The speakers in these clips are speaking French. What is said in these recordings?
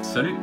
Salut,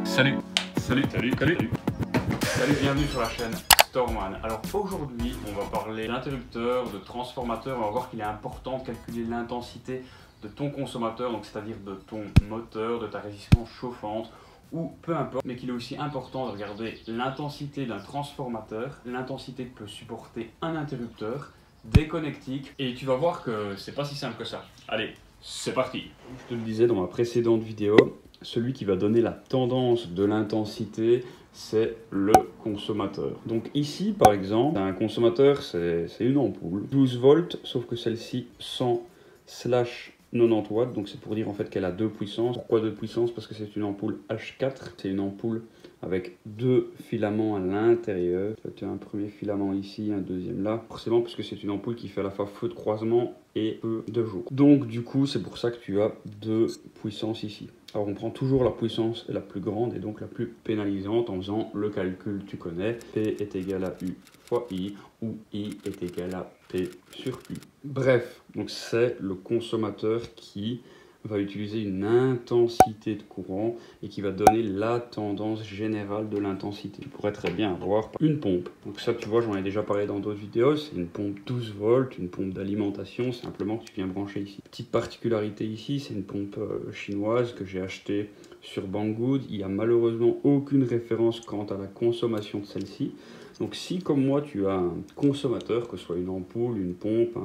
bienvenue sur la chaîne Storeman. Alors aujourd'hui, on va parler d'interrupteur, de transformateur. On va voir qu'il est important de calculer l'intensité de ton consommateur, donc c'est-à-dire de ton moteur, de ta résistance chauffante ou peu importe, mais qu'il est aussi important de regarder l'intensité d'un transformateur, l'intensité que peut supporter un interrupteur, des connectiques, et tu vas voir que c'est pas si simple que ça. Allez, c'est parti. Je te le disais dans ma précédente vidéo, celui qui va donner la tendance de l'intensité, c'est le consommateur. Donc ici, par exemple, un consommateur, c'est une ampoule, 12 volts, sauf que celle-ci 100/90 watts, donc c'est pour dire en fait qu'elle a deux puissances. Pourquoi deux puissances? Parce que c'est une ampoule H4, c'est une ampoule avec deux filaments à l'intérieur. Tu as un premier filament ici, un deuxième là. Forcément, parce que c'est une ampoule qui fait à la fois feu de croisement et feu de jour. Donc du coup, c'est pour ça que tu as deux puissances ici. Alors on prend toujours la puissance la plus grande et donc la plus pénalisante en faisant le calcul, tu connais, P est égal à U fois I, où I est égal à P sur U. Bref, donc c'est le consommateur qui va utiliser une intensité de courant et qui va donner la tendance générale de l'intensité. Tu pourrais très bien avoir une pompe. Donc ça, tu vois, j'en ai déjà parlé dans d'autres vidéos, c'est une pompe 12 volts, une pompe d'alimentation, simplement que tu viens brancher ici. Petite particularité ici, c'est une pompe chinoise que j'ai achetée sur Banggood. Il n'y a malheureusement aucune référence quant à la consommation de celle-ci. Donc si, comme moi, tu as un consommateur, que ce soit une ampoule, une pompe,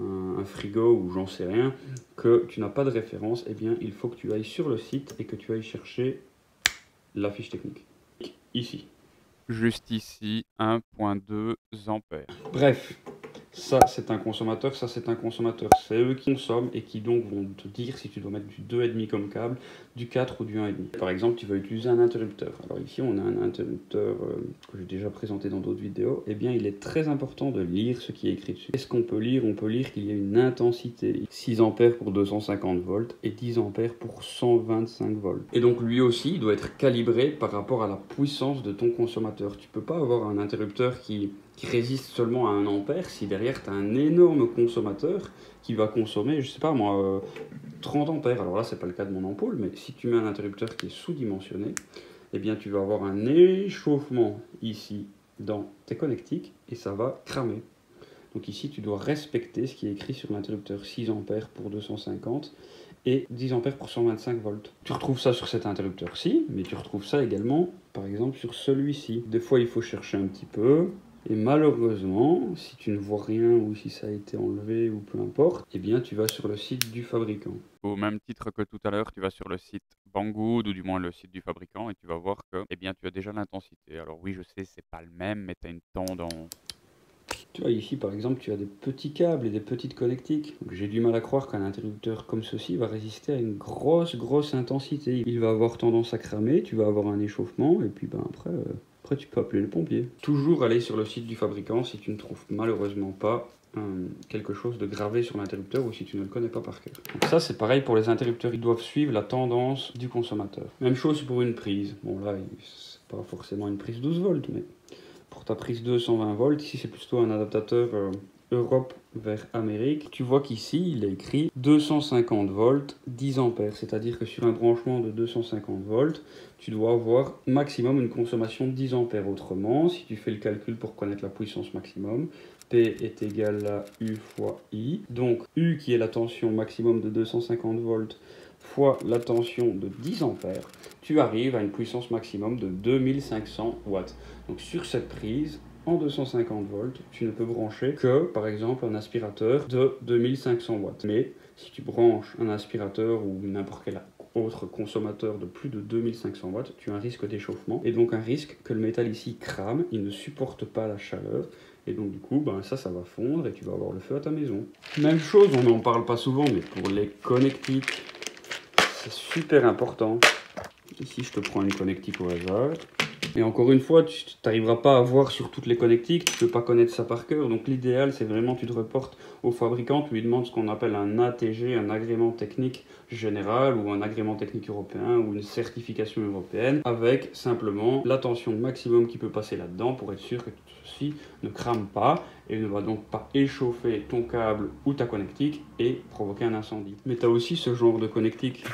un frigo ou j'en sais rien, que tu n'as pas de référence, eh bien il faut que tu ailles sur le site et que tu ailles chercher la fiche technique. Ici. Juste ici, 1,2 ampères. Bref, ça c'est un consommateur, ça c'est un consommateur. C'est eux qui consomment et qui donc vont te dire si tu dois mettre du 2,5 comme câble, du 4 ou du 1,5. Par exemple, tu vas utiliser un interrupteur. Alors ici, on a un interrupteur que j'ai déjà présenté dans d'autres vidéos. Eh bien, il est très important de lire ce qui est écrit dessus. Qu'est-ce qu'on peut lire? On peut lire qu'il y a une intensité. 6 ampères pour 250 volts et 10 ampères pour 125 volts. Et donc, lui aussi, il doit être calibré par rapport à la puissance de ton consommateur. Tu peux pas avoir un interrupteur qui résiste seulement à 1 ampère si derrière tu as un énorme consommateur qui va consommer, je sais pas moi, 30 ampères. Alors là, c'est pas le cas de mon ampoule, mais si tu mets un interrupteur qui est sous-dimensionné, eh bien tu vas avoir un échauffement ici dans tes connectiques et ça va cramer. Donc ici, tu dois respecter ce qui est écrit sur l'interrupteur, 6 ampères pour 250 et 10 ampères pour 125 volts. Tu retrouves ça sur cet interrupteur-ci, mais tu retrouves ça également, par exemple, sur celui-ci. Des fois, il faut chercher un petit peu. Et malheureusement, si tu ne vois rien ou si ça a été enlevé ou peu importe, eh bien tu vas sur le site du fabricant. Au même titre que tout à l'heure, tu vas sur le site Banggood ou du moins le site du fabricant et tu vas voir que eh bien, tu as déjà l'intensité. Alors oui, je sais, c'est pas le même, mais tu as une tendance. Tu vois, ici par exemple, tu as des petits câbles et des petites connectiques. J'ai du mal à croire qu'un interrupteur comme ceci va résister à une grosse intensité. Il va avoir tendance à cramer, tu vas avoir un échauffement et puis ben après tu peux appeler le pompier. Toujours aller sur le site du fabricant si tu ne trouves malheureusement pas quelque chose de gravé sur l'interrupteur ou si tu ne le connais pas par cœur. Donc ça c'est pareil pour les interrupteurs, ils doivent suivre la tendance du consommateur. Même chose pour une prise. Bon là, c'est pas forcément une prise 12 volts, mais pour ta prise 220 volts, ici c'est plutôt un adaptateur Europe vers Amérique. Tu vois qu'ici il est écrit 250 volts, 10 ampères. C'est-à-dire que sur un branchement de 250 volts, tu dois avoir maximum une consommation de 10 ampères. Autrement, si tu fais le calcul pour connaître la puissance maximum, P est égal à U fois I. Donc U qui est la tension maximum de 250 volts fois la tension de 10 ampères, tu arrives à une puissance maximum de 2500 watts. Donc sur cette prise, en 250 volts, tu ne peux brancher que, par exemple, un aspirateur de 2500 watts. Mais si tu branches un aspirateur ou n'importe quel autre consommateur de plus de 2500 watts, tu as un risque d'échauffement et donc un risque que le métal ici crame, il ne supporte pas la chaleur. Et donc du coup, ben, ça va fondre et tu vas avoir le feu à ta maison. Même chose, on n'en parle pas souvent, mais pour les connectiques, c'est super important. Ici, je te prends une connectique au hasard. Et encore une fois, tu n'arriveras pas à voir sur toutes les connectiques, tu ne peux pas connaître ça par cœur. Donc l'idéal, c'est vraiment tu te reportes au fabricant, tu lui demandes ce qu'on appelle un ATG, un agrément technique général ou un agrément technique européen ou une certification européenne avec simplement la tension maximum qui peut passer là-dedans pour être sûr que ceci ne crame pas et ne va donc pas échauffer ton câble ou ta connectique et provoquer un incendie. Mais tu as aussi ce genre de connectique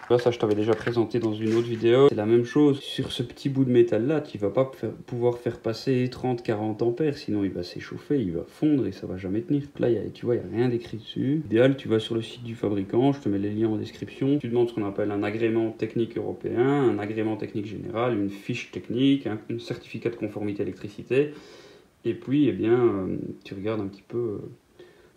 Là, ça, je t'avais déjà présenté dans une autre vidéo. C'est la même chose. Sur ce petit bout de métal là, tu vas pas pouvoir faire passer 30-40 ampères, sinon il va s'échauffer, il va fondre et ça va jamais tenir. Là, tu vois, il n'y a rien d'écrit dessus. Idéal, tu vas sur le site du fabricant, je te mets les liens en description. Tu demandes ce qu'on appelle un agrément technique européen, un agrément technique général, une fiche technique, un certificat de conformité électricité. Et puis, eh bien, tu regardes un petit peu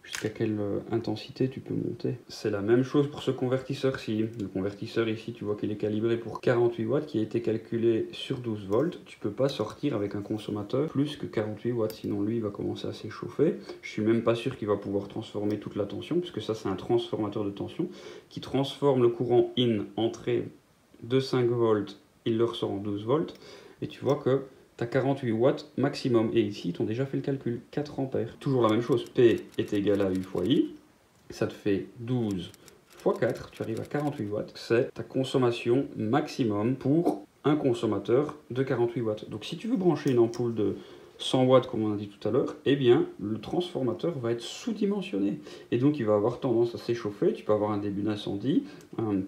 jusqu'à quelle intensité tu peux monter. C'est la même chose pour ce convertisseur-ci. Le convertisseur ici, tu vois qu'il est calibré pour 48 watts, qui a été calculé sur 12 volts. Tu peux pas sortir avec un consommateur plus que 48 watts, sinon lui, il va commencer à s'échauffer. Je suis même pas sûr qu'il va pouvoir transformer toute la tension, puisque ça, c'est un transformateur de tension qui transforme le courant in, entrée de 5 volts, il le ressort en 12 volts. Et tu vois que tu as 48 watts maximum. Et ici, ils t'ont déjà fait le calcul, 4 ampères. Toujours la même chose, P est égal à U fois I. Ça te fait 12 fois 4, tu arrives à 48 watts. C'est ta consommation maximum pour un consommateur de 48 watts. Donc si tu veux brancher une ampoule de 100 watts, comme on a dit tout à l'heure, eh bien, le transformateur va être sous-dimensionné. Et donc, il va avoir tendance à s'échauffer. Tu peux avoir un début d'incendie.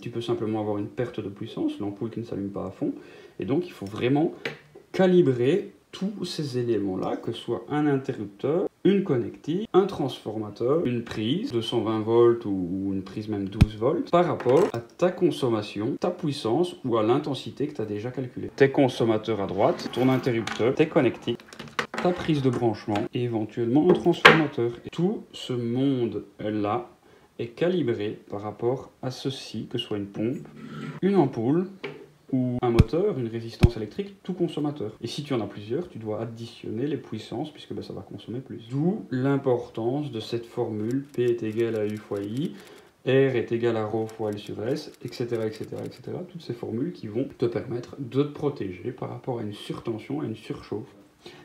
Tu peux simplement avoir une perte de puissance, l'ampoule qui ne s'allume pas à fond. Et donc, il faut vraiment calibrer tous ces éléments-là, que ce soit un interrupteur, une connectique, un transformateur, une prise de 120 volts ou une prise même 12 volts, par rapport à ta consommation, ta puissance ou à l'intensité que tu as déjà calculée. Tes consommateurs à droite, ton interrupteur, tes connectiques, ta prise de branchement et éventuellement un transformateur. Et tout ce monde-là est calibré par rapport à ceci, que ce soit une pompe, une ampoule, ou un moteur, une résistance électrique, tout consommateur. Et si tu en as plusieurs, tu dois additionner les puissances, puisque ça va consommer plus. D'où l'importance de cette formule, P est égal à U fois I, R est égal à ρ fois L sur S, etc., etc., etc. Toutes ces formules qui vont te permettre de te protéger par rapport à une surtension, à une surchauffe.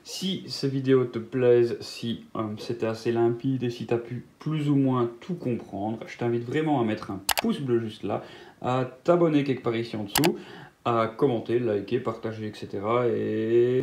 Si ces vidéos te plaisent, si c'était assez limpide et si tu as pu plus ou moins tout comprendre, je t'invite vraiment à mettre un pouce bleu juste là, à t'abonner quelque part ici en dessous, à commenter, liker, partager, etc. Et